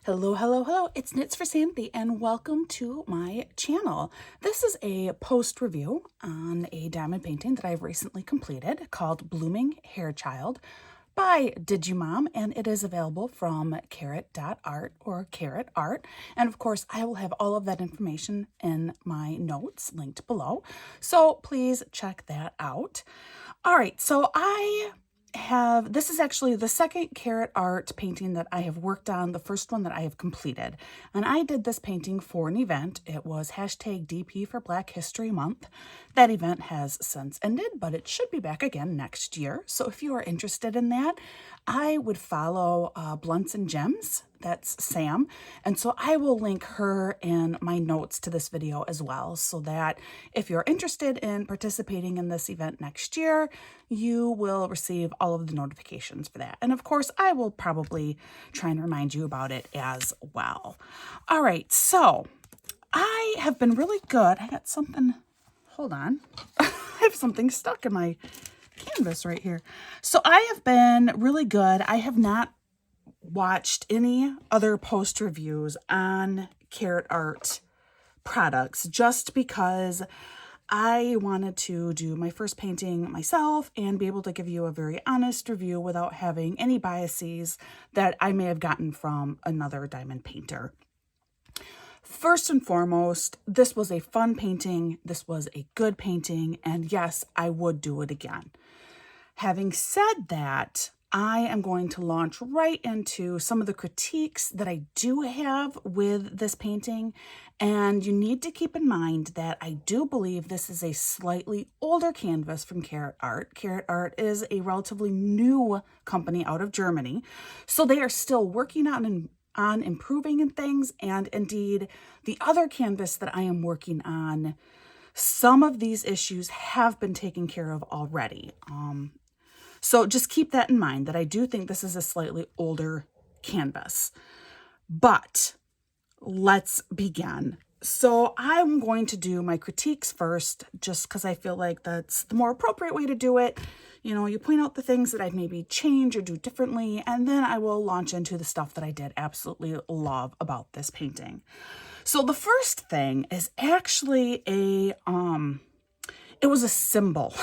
Hello, hello, hello. It's Knits for Sanity and welcome to my channel. This is a post review on a diamond painting that I've recently completed called Blooming Hair Child by DigiMom, and it is available from Carat.art or Carat.art. And of course, I will have all of that information in my notes linked below. So please check that out. All right, so this is actually the second Carat.art painting that I have worked on, the first one that I have completed. And I did this painting for an event. It was hashtag DP for Black History Month. That event has since ended, but it should be back again next year. So if you are interested in that, I would follow Blunts and Gems. That's Sam. And so I will link her in my notes to this video as well, so that if you're interested in participating in this event next year, you will receive all of the notifications for that. And of course, I will probably try and remind you about it as well. All right, so I have been really good. I got something, hold on. I have something stuck in my canvas right here. So I have been really good. I have not watched any other post reviews on Carat.art products just because I wanted to do my first painting myself and be able to give you a very honest review without having any biases that I may have gotten from another diamond painter. First and foremost, this was a fun painting. This was a good painting, and yes, I would do it again. Having said that, I am going to launch right into some of the critiques that I do have with this painting. And you need to keep in mind that I do believe this is a slightly older canvas from Carat.art. Carat.art is a relatively new company out of Germany. So they are still working on improving in things. And indeed, the other canvas that I am working on, some of these issues have been taken care of already. So just keep that in mind, that I do think this is a slightly older canvas. But let's begin. So I'm going to do my critiques first, just because I feel like that's the more appropriate way to do it. You know, you point out the things that I'd maybe change or do differently, and then I will launch into the stuff that I did absolutely love about this painting. So the first thing is actually it was a symbol,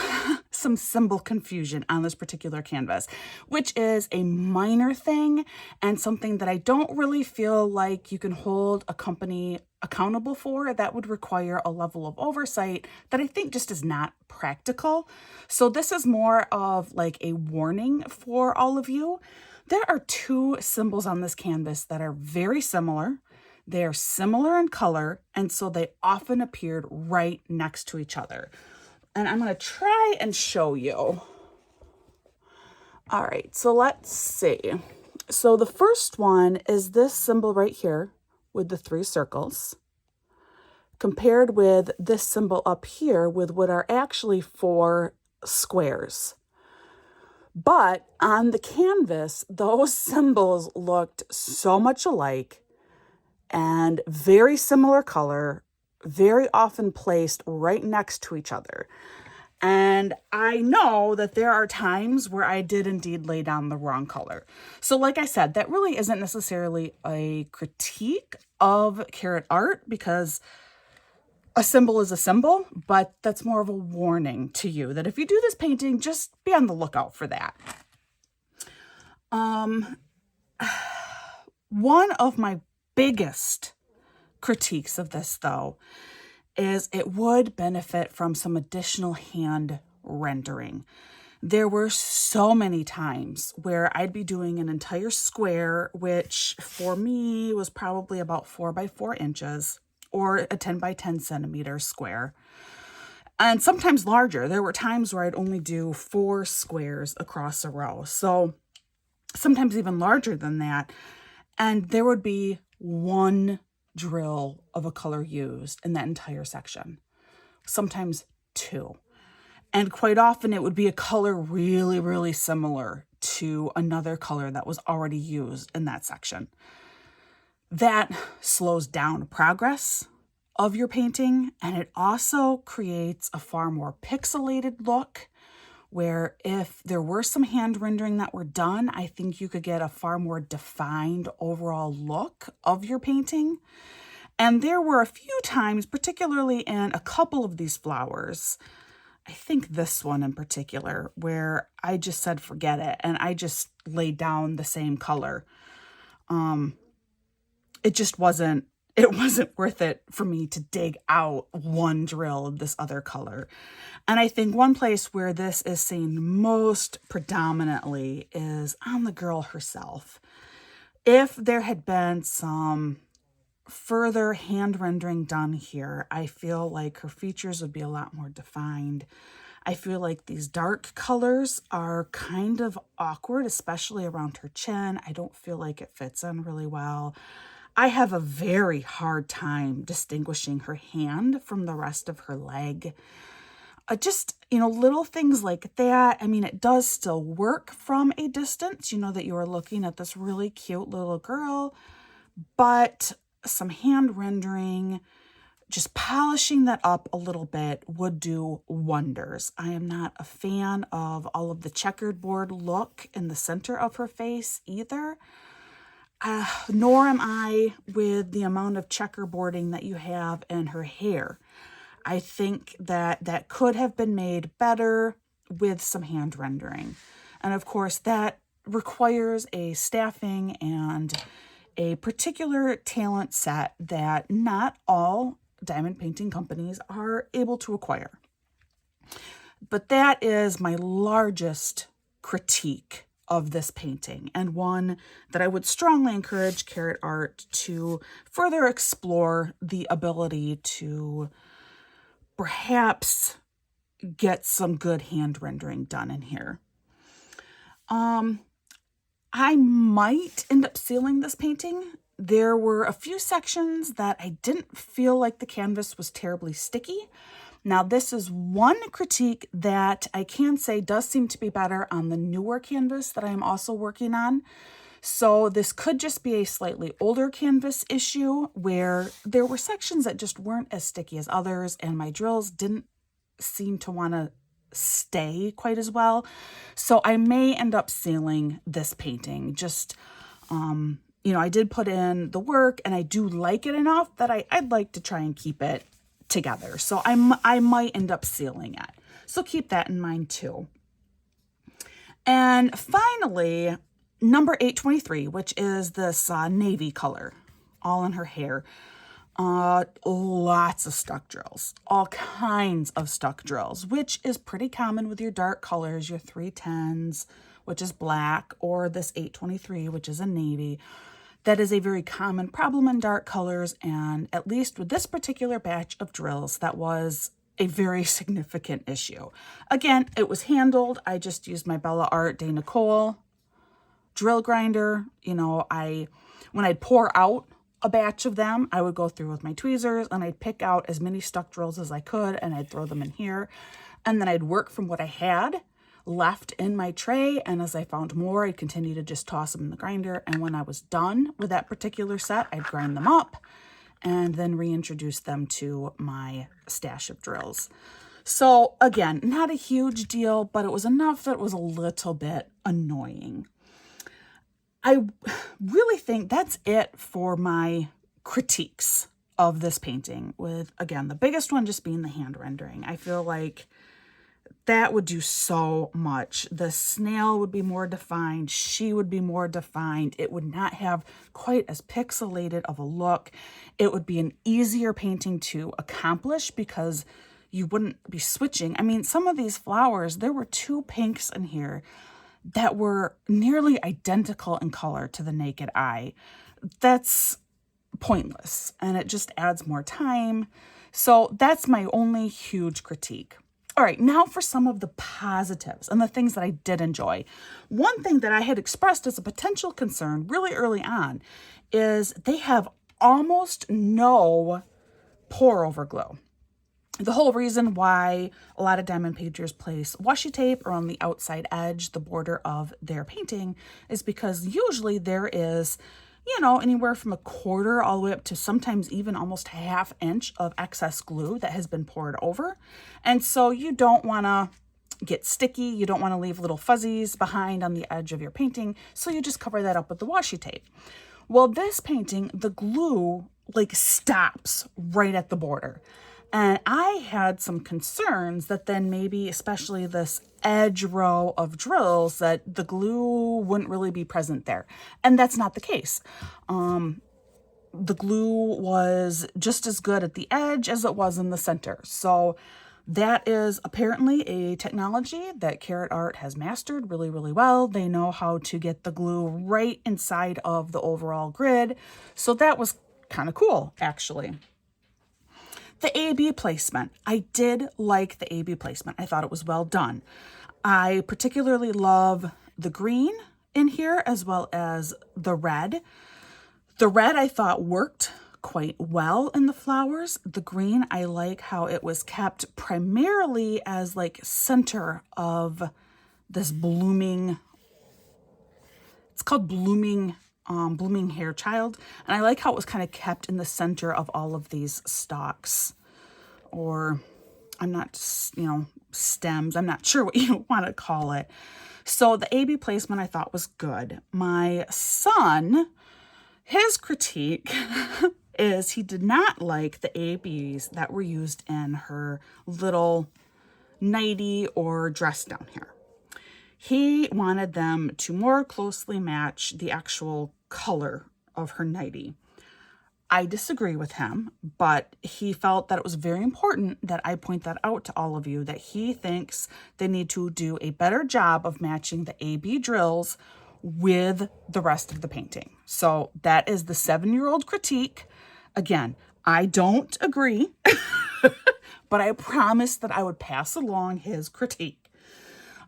some symbol confusion on this particular canvas, which is a minor thing and something that I don't really feel like you can hold a company accountable for. That would require a level of oversight that I think just is not practical. So this is more of like a warning for all of you. There are two symbols on this canvas that are very similar. They are similar in color, and so they often appeared right next to each other. And I'm going to try and show you. All right, so let's see. So the first one is this symbol right here with the 3 circles, compared with this symbol up here with what are actually 4 squares. But on the canvas, those symbols looked so much alike and very similar color, very often placed right next to each other. And I know that there are times where I did indeed lay down the wrong color. So like I said, that really isn't necessarily a critique of Carat.art, because a symbol is a symbol, but that's more of a warning to you that if you do this painting, just be on the lookout for that. One of my biggest critiques of this, though, is it would benefit from some additional hand rendering. There were so many times where I'd be doing an entire square, which for me was probably about 4 by 4 inches, or a 10 by 10 centimeter square, and sometimes larger. There were times where I'd only do 4 squares across a row, so sometimes even larger than that, and there would be 1 drill of a color used in that entire section, sometimes 2. And quite often it would be a color really, really similar to another color that was already used in that section. That slows down progress of your painting, and it also creates a far more pixelated look, where if there were some hand rendering that were done, I think you could get a far more defined overall look of your painting. And there were a few times, particularly in a couple of these flowers, I think this one in particular, where I just said, forget it. And I just laid down the same color. It just wasn't worth it for me to dig out one drill of this other color. And I think one place where this is seen most predominantly is on the girl herself. If there had been some further hand rendering done here, I feel like her features would be a lot more defined. I feel like these dark colors are kind of awkward, especially around her chin. I don't feel like it fits in really well. I have a very hard time distinguishing her hand from the rest of her leg. Just, little things like that. I mean, it does still work from a distance, that you are looking at this really cute little girl, but some hand rendering, just polishing that up a little bit would do wonders. I am not a fan of all of the checkered board look in the center of her face either. Nor am I with the amount of checkerboarding that you have in her hair. I think that could have been made better with some hand rendering. And of course, that requires a staffing and a particular talent set that not all diamond painting companies are able to acquire. But that is my largest critique of this painting, and one that I would strongly encourage Carat.art to further explore the ability to perhaps get some good hand rendering done in here. I might end up sealing this painting. There were a few sections that I didn't feel like the canvas was terribly sticky. Now, this is one critique that I can say does seem to be better on the newer canvas that I am also working on. So this could just be a slightly older canvas issue where there were sections that just weren't as sticky as others, and my drills didn't seem to want to stay quite as well. So I may end up sealing this painting. Just, I did put in the work and I do like it enough that I'd like to try and keep it together. So I might end up sealing it. So keep that in mind too. And finally, number 823, which is this navy color, all in her hair. Lots of stuck drills, all kinds of stuck drills, which is pretty common with your dark colors, your 310s, which is black, or this 823, which is a navy. That is a very common problem in dark colors, and at least with this particular batch of drills, that was a very significant issue. Again, it was handled. I just used my Bella Art de Nicole drill grinder. When I'd pour out a batch of them, I would go through with my tweezers and I'd pick out as many stuck drills as I could and I'd throw them in here. And then I'd work from what I had left in my tray, and as I found more, I'd continue to just toss them in the grinder, and when I was done with that particular set, I'd grind them up and then reintroduce them to my stash of drills. So again, not a huge deal, but it was enough that it was a little bit annoying. I really think that's it for my critiques of this painting, with, again, the biggest one just being the hand rendering. I feel like that would do so much. The snail would be more defined. She would be more defined. It would not have quite as pixelated of a look. It would be an easier painting to accomplish because you wouldn't be switching. I mean, some of these flowers, there were two pinks in here that were nearly identical in color to the naked eye. That's pointless, and it just adds more time. So that's my only huge critique. All right, now for some of the positives and the things that I did enjoy. One thing that I had expressed as a potential concern really early on is they have almost no pour over glue. The whole reason why a lot of diamond painters place washi tape around the outside edge, the border of their painting, is because usually there is, anywhere from a quarter all the way up to sometimes even almost ½ inch of excess glue that has been poured over. And so you don't want to get sticky. You don't want to leave little fuzzies behind on the edge of your painting, so you just cover that up with the washi tape. Well, this painting, the glue like stops right at the border. And I had some concerns that then maybe, especially this edge row of drills, that the glue wouldn't really be present there. And that's not the case. The glue was just as good at the edge as it was in the center. So that is apparently a technology that Carat.art has mastered really, really well. They know how to get the glue right inside of the overall grid. So that was kind of cool, actually. The A-B placement. I did like the A-B placement. I thought it was well done. I particularly love the green in here as well as the red. The red I thought worked quite well in the flowers. The green, I like how it was kept primarily as like center of this blooming, it's called blooming hair child. And I like how it was kind of kept in the center of all of these stalks, or I'm not, stems. I'm not sure what you want to call it. So the A-B placement I thought was good. My son, his critique is he did not like the A-Bs that were used in her little nightie or dress down here. He wanted them to more closely match the actual color of her nightie. I disagree with him, but he felt that it was very important that I point that out to all of you, that he thinks they need to do a better job of matching the A-B drills with the rest of the painting. So that is the 7-year-old critique. Again, I don't agree, but I promised that I would pass along his critique.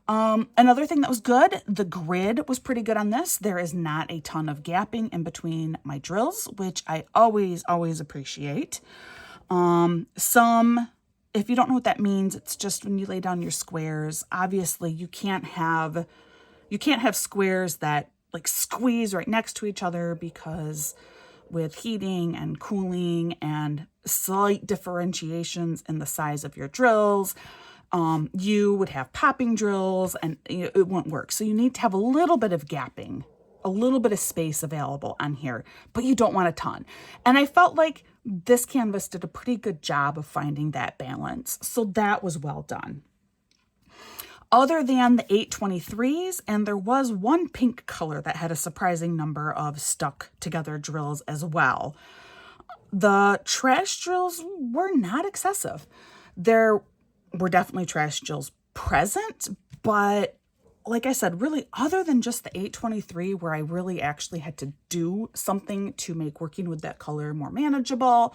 Another thing that was good, the grid was pretty good on this. There is not a ton of gapping in between my drills, which I always appreciate. If you don't know what that means, it's just when you lay down your squares, obviously you can't have squares that like squeeze right next to each other, because with heating and cooling and slight differentiations in the size of your drills, you would have popping drills and it wouldn't work. So you need to have a little bit of gapping, a little bit of space available on here, but you don't want a ton. And I felt like this canvas did a pretty good job of finding that balance. So that was well done. Other than the 823s, and there was one pink color that had a surprising number of stuck together drills as well. The trash drills were not excessive. There were definitely trash drills present, but like I said, really other than just the 823 where I really actually had to do something to make working with that color more manageable,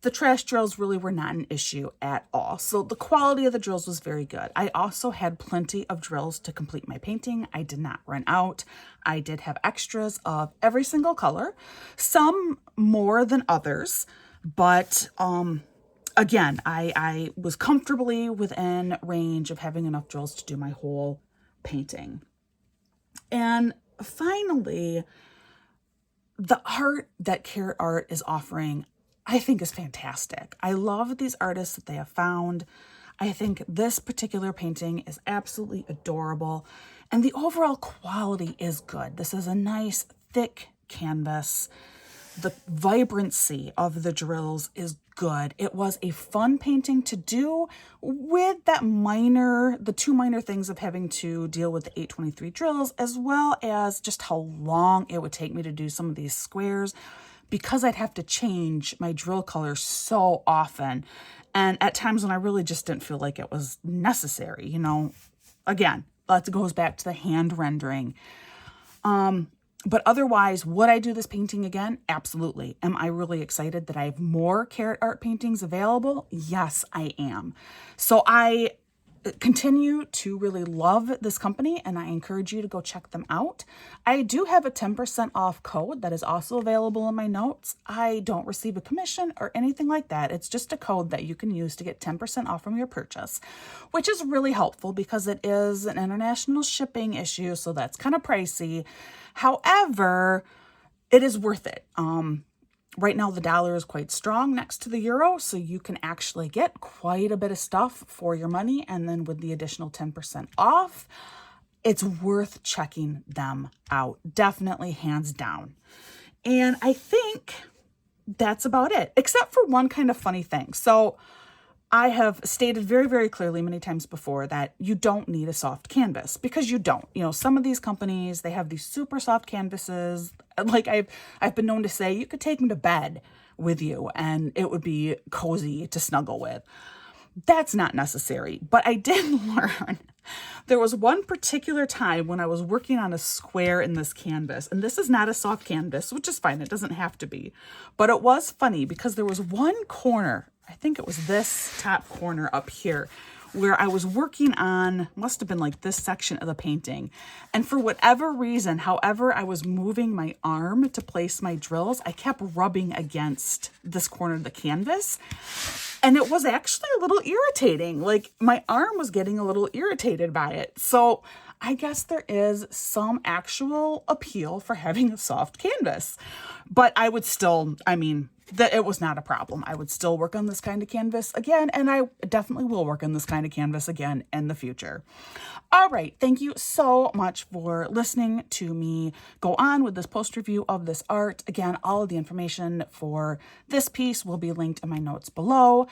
the trash drills really were not an issue at all. So the quality of the drills was very good. I also had plenty of drills to complete my painting. I did not run out. I did have extras of every single color, some more than others, but again, I was comfortably within range of having enough drills to do my whole painting. And finally, the art that Carat.art is offering, I think, is fantastic. I love these artists that they have found. I think this particular painting is absolutely adorable, and the overall quality is good. This is a nice, thick canvas. The vibrancy of the drills is good. It was a fun painting to do with the two minor things of having to deal with the 823 drills, as well as just how long it would take me to do some of these squares, because I'd have to change my drill color so often. And at times when I really just didn't feel like it was necessary, again, that goes back to the hand rendering. But otherwise, would I do this painting again? Absolutely. Am I really excited that I have more Carat.art paintings available? Yes, I am. So I continue to really love this company, and I encourage you to go check them out. I do have a 10% off code that is also available in my notes. I don't receive a commission or anything like that. It's just a code that you can use to get 10% off from your purchase, which is really helpful because it is an international shipping issue, so that's kind of pricey. However, it is worth it. Right now, the dollar is quite strong next to the euro, so you can actually get quite a bit of stuff for your money. And then with the additional 10% off, it's worth checking them out. Definitely, hands down. And I think that's about it, except for one kind of funny thing. So I have stated very, very clearly many times before that you don't need a soft canvas, because you don't. You know, some of these companies, they have these super soft canvases. Like I've been known to say you could take them to bed with you and it would be cozy to snuggle with. That's not necessary. But I did learn there was one particular time when I was working on a square in this canvas, and this is not a soft canvas, which is fine. It doesn't have to be. But it was funny because there was one corner, I think it was this top corner up here, where I was working on, must have been like this section of the painting. And for whatever reason, however I was moving my arm to place my drills, I kept rubbing against this corner of the canvas. And it was actually a little irritating. Like my arm was getting a little irritated by it. So I guess there is some actual appeal for having a soft canvas. But I would still, that it was not a problem. I would still work on this kind of canvas again, and I definitely will work on this kind of canvas again in the future. All right, thank you so much for listening to me go on with this post review of this art. Again, all of the information for this piece will be linked in my notes below.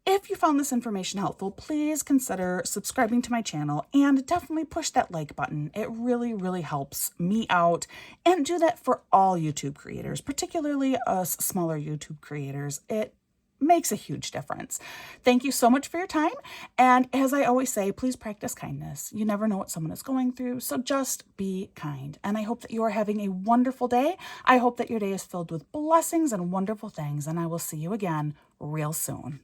If you found this information helpful, please consider subscribing to my channel and definitely push that like button. It really, really helps me out, and do that for all YouTube creators, particularly us smaller YouTube creators. It makes a huge difference. Thank you so much for your time. And as I always say, please practice kindness. You never know what someone is going through, so just be kind. And I hope that you are having a wonderful day. I hope that your day is filled with blessings and wonderful things, and I will see you again real soon.